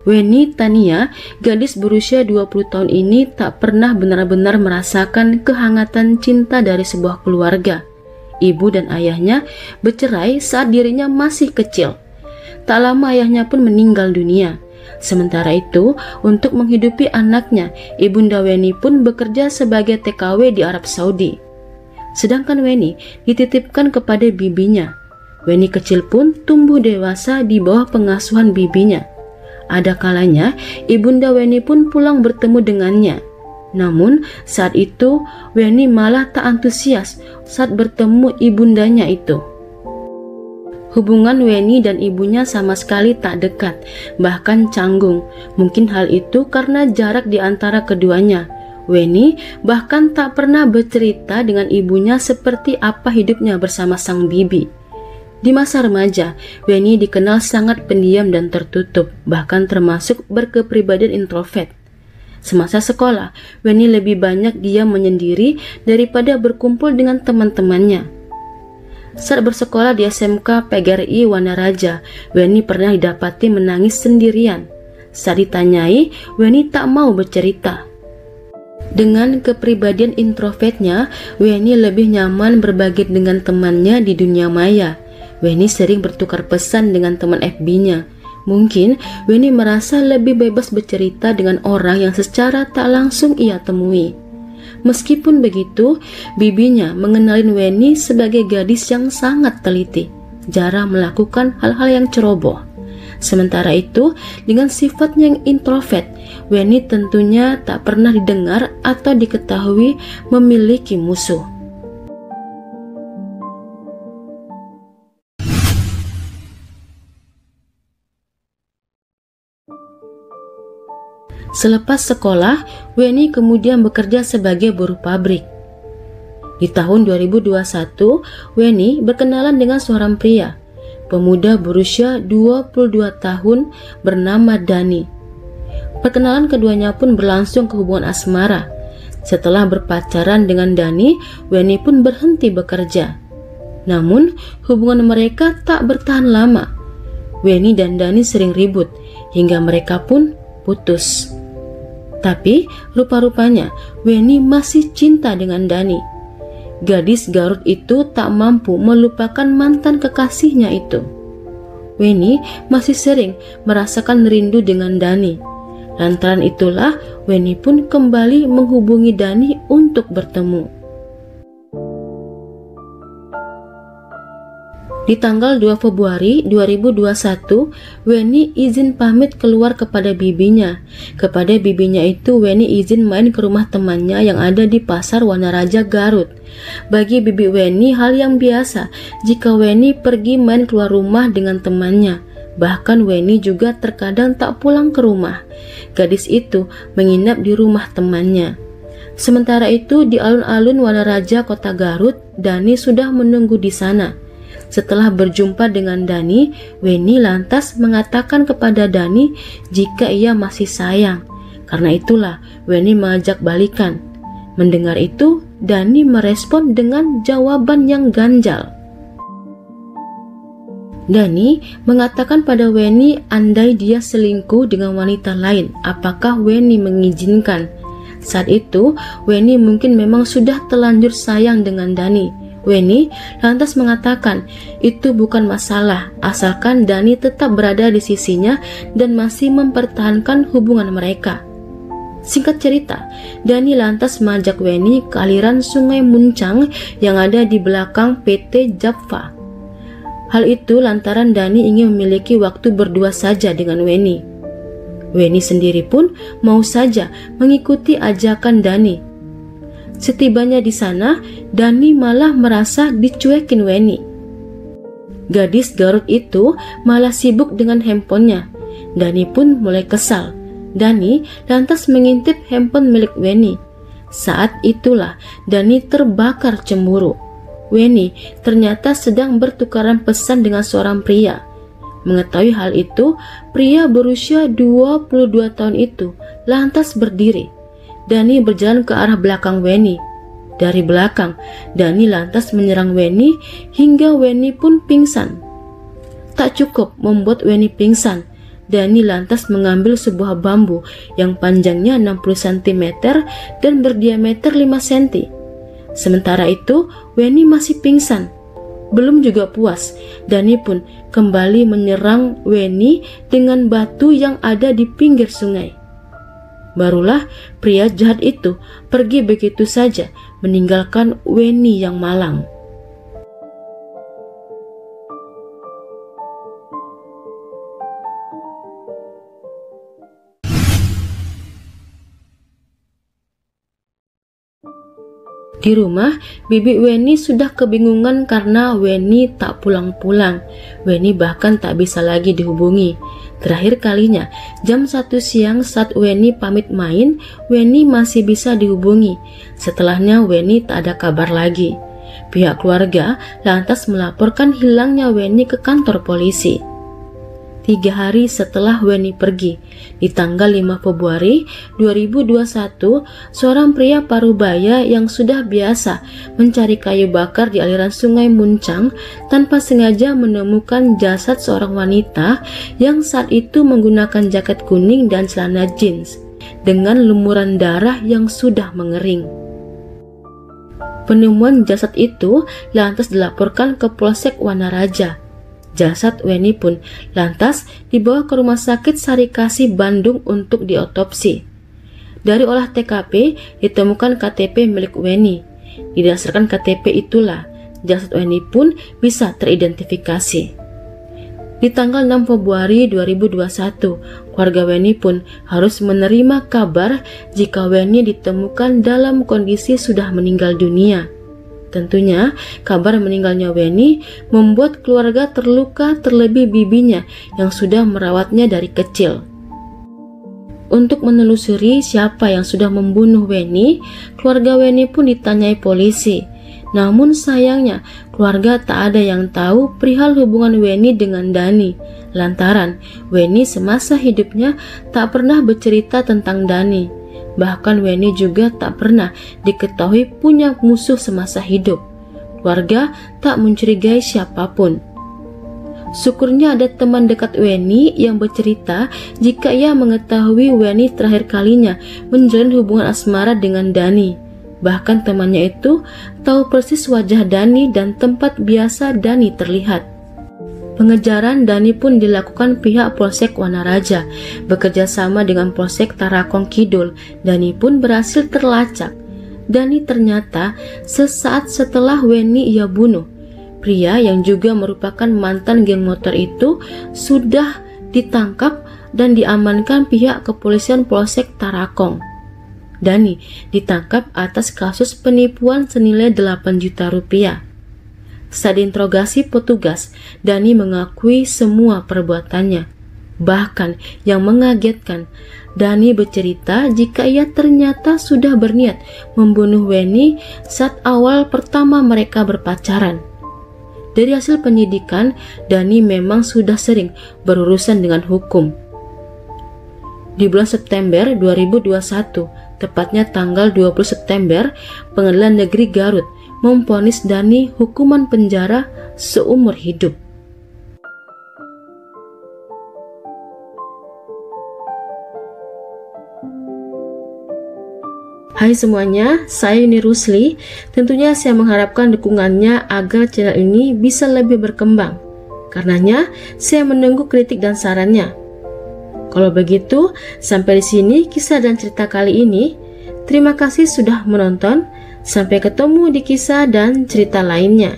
Weni Tania, gadis berusia 20 tahun ini tak pernah benar-benar merasakan kehangatan cinta dari sebuah keluarga. Ibu dan ayahnya bercerai saat dirinya masih kecil. Tak lama ayahnya pun meninggal dunia. Sementara itu, untuk menghidupi anaknya, Ibunda Weni pun bekerja sebagai TKW di Arab Saudi. Sedangkan Weni dititipkan kepada bibinya. Weni kecil pun tumbuh dewasa di bawah pengasuhan bibinya. Ada kalanya Ibunda Weni pun pulang bertemu dengannya. Namun saat itu Weni malah tak antusias saat bertemu ibundanya itu. Hubungan Weni dan ibunya sama sekali tak dekat, bahkan canggung. Mungkin hal itu karena jarak di antara keduanya. Weni bahkan tak pernah bercerita dengan ibunya seperti apa hidupnya bersama sang bibi. Di masa remaja, Weni dikenal sangat pendiam dan tertutup, bahkan termasuk berkepribadian introvert. Semasa sekolah, Weni lebih banyak diam menyendiri daripada berkumpul dengan teman-temannya. Saat bersekolah di SMK PGRI Wanaraja, Weni pernah didapati menangis sendirian. Saat ditanyai, Weni tak mau bercerita. Dengan kepribadian introvertnya, Weni lebih nyaman berbagi dengan temannya di dunia maya. Weni sering bertukar pesan dengan teman FB-nya. Mungkin Weni merasa lebih bebas bercerita dengan orang yang secara tak langsung ia temui. Meskipun begitu, bibinya mengenalin Weni sebagai gadis yang sangat teliti, jarang melakukan hal-hal yang ceroboh. Sementara itu, dengan sifatnya yang introvert, Weni tentunya tak pernah didengar atau diketahui memiliki musuh. Selepas sekolah, Weni kemudian bekerja sebagai buruh pabrik. Di tahun 2021, Weni berkenalan dengan seorang pria, pemuda berusia 22 tahun bernama Dani. Perkenalan keduanya pun berlangsung ke hubungan asmara. Setelah berpacaran dengan Dani, Weni pun berhenti bekerja. Namun, hubungan mereka tak bertahan lama. Weni dan Dani sering ribut, hingga mereka pun putus. Tapi rupa-rupanya Weni masih cinta dengan Dani. Gadis Garut itu tak mampu melupakan mantan kekasihnya itu. Weni masih sering merasakan rindu dengan Dani. Lantaran itulah Weni pun kembali menghubungi Dani untuk bertemu. Di tanggal 2 Februari 2021, Weni izin pamit keluar kepada bibinya. Kepada bibinya itu, Weni izin main ke rumah temannya yang ada di Pasar Wanaraja, Garut. Bagi bibi Weni hal yang biasa jika Weni pergi main keluar rumah dengan temannya. Bahkan Weni juga terkadang tak pulang ke rumah. Gadis itu menginap di rumah temannya. Sementara itu di alun-alun Wanaraja, Kota Garut, Dani sudah menunggu di sana. Setelah berjumpa dengan Dani, Weni lantas mengatakan kepada Dani jika ia masih sayang. Karena itulah Weni mengajak balikan. Mendengar itu, Dani merespon dengan jawaban yang ganjal. Dani mengatakan pada Weni andai dia selingkuh dengan wanita lain, apakah Weni mengizinkan? Saat itu, Weni mungkin memang sudah terlanjur sayang dengan Dani. Weni lantas mengatakan itu bukan masalah asalkan Dani tetap berada di sisinya dan masih mempertahankan hubungan mereka. Singkat cerita, Dani lantas mengajak Weni ke aliran Sungai Muncang yang ada di belakang PT Japfa. Hal itu lantaran Dani ingin memiliki waktu berdua saja dengan Weni. Weni sendiri pun mau saja mengikuti ajakan Dani. Setibanya di sana, Dani malah merasa dicuekin Weni. Gadis Garut itu malah sibuk dengan handphonenya. Dani pun mulai kesal. Dani lantas mengintip handphone milik Weni. Saat itulah Dani terbakar cemburu. Weni ternyata sedang bertukaran pesan dengan seorang pria. Mengetahui hal itu, pria berusia 22 tahun itu lantas berdiri. Dani berjalan ke arah belakang Weni. Dari belakang, Dani lantas menyerang Weni hingga Weni pun pingsan. Tak cukup membuat Weni pingsan, Dani lantas mengambil sebuah bambu yang panjangnya 60 cm dan berdiameter 5 cm. Sementara itu, Weni masih pingsan. Belum juga puas, Dani pun kembali menyerang Weni dengan batu yang ada di pinggir sungai. Barulah pria jahat itu pergi begitu saja, meninggalkan Weni yang malang. Di rumah, bibi Weni sudah kebingungan karena Weni tak pulang-pulang. Weni bahkan tak bisa lagi dihubungi. Terakhir kalinya, jam 1 siang saat Weni pamit main, Weni masih bisa dihubungi. Setelahnya Weni tak ada kabar lagi. Pihak keluarga lantas melaporkan hilangnya Weni ke kantor polisi. 3 hari setelah Weni pergi, di tanggal 5 Februari 2021, seorang pria parubaya yang sudah biasa mencari kayu bakar di aliran sungai Muncang tanpa sengaja menemukan jasad seorang wanita yang saat itu menggunakan jaket kuning dan celana jeans dengan lumuran darah yang sudah mengering. Penemuan jasad itu lantas dilaporkan ke Polsek Wanaraja. Jasad Weni pun lantas dibawa ke Rumah Sakit Sarikasi Bandung untuk diotopsi. Dari olah TKP ditemukan KTP milik Weni. Didasarkan KTP itulah jasad Weni pun bisa teridentifikasi. Di tanggal 6 Februari 2021, keluarga Weni pun harus menerima kabar jika Weni ditemukan dalam kondisi sudah meninggal dunia. Tentunya, kabar meninggalnya Weni membuat keluarga terluka, terlebih bibinya yang sudah merawatnya dari kecil. Untuk menelusuri siapa yang sudah membunuh Weni, keluarga Weni pun ditanyai polisi. Namun sayangnya, keluarga tak ada yang tahu perihal hubungan Weni dengan Dani. Lantaran Weni semasa hidupnya tak pernah bercerita tentang Dani. Bahkan Weni juga tak pernah diketahui punya musuh semasa hidup. Keluarga tak mencurigai siapapun. Syukurnya ada teman dekat Weni yang bercerita jika ia mengetahui Weni terakhir kalinya menjalin hubungan asmara dengan Dani. Bahkan temannya itu tahu persis wajah Dani dan tempat biasa Dani terlihat. Pengejaran Dani pun dilakukan pihak Polsek Wanaraja bekerja sama dengan Polsek Tarakong Kidul. Dani pun berhasil terlacak. Dani ternyata sesaat setelah Weni ia bunuh. Pria yang juga merupakan mantan geng motor itu sudah ditangkap dan diamankan pihak kepolisian Polsek Tarakong. Dani ditangkap atas kasus penipuan senilai 8 juta rupiah. Saat diinterogasi petugas, Dani mengakui semua perbuatannya. Bahkan yang mengagetkan, Dani bercerita jika ia ternyata sudah berniat membunuh Weni saat awal pertama mereka berpacaran. Dari hasil penyidikan, Dani memang sudah sering berurusan dengan hukum. Di bulan September 2021, tepatnya tanggal 20 September, Pengadilan Negeri Garut memvonis Dani hukuman penjara seumur hidup. Hai semuanya, saya Yuni Rusli. Tentunya saya mengharapkan dukungannya agar channel ini bisa lebih berkembang. Karenanya, saya menunggu kritik dan sarannya. Kalau begitu, sampai di sini kisah dan cerita kali ini. Terima kasih sudah menonton. Sampai ketemu di kisah dan cerita lainnya.